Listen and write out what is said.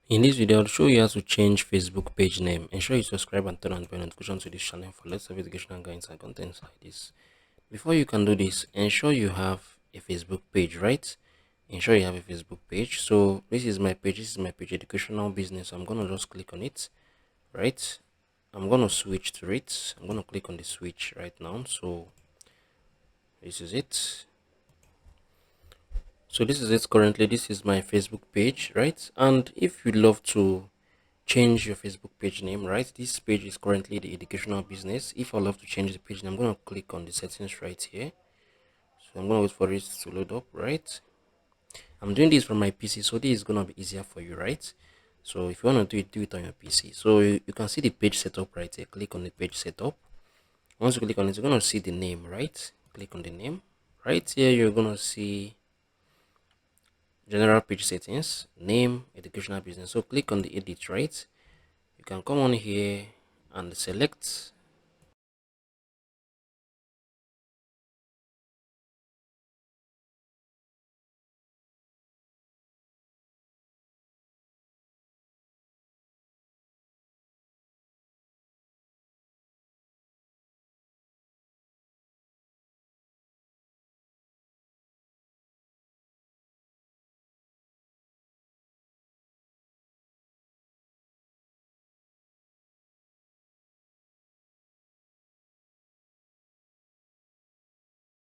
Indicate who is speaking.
Speaker 1: In this video, I'll show you how to change Facebook page name. Ensure you subscribe and turn on the bell notification to this channel for lots of educational guidance and contents like this. Before you can do this, ensure you have a Facebook page, right? Ensure you have a Facebook page. So this is my page. This is my page, educational business. I'm gonna just click on it, right? I'm gonna switch to it. I'm gonna click on the switch right now. So this is it. So this is it currently. This is my Facebook page, right? And if you'd love to change your Facebook page name, right? This page is currently the educational business. If I love to change the page name, I'm going to click on the settings right here. So I'm going to wait for it to load up, right? I'm doing this from my PC, so this is going to be easier for you, right? So if you want to do it on your PC. So you can see the page setup right here. Click on the page setup. Once you click on it, you're going to see the name, right? Click on the name. Right here, you're going to see general page settings, name, educational business. So click on the edit, right? You can come on here and select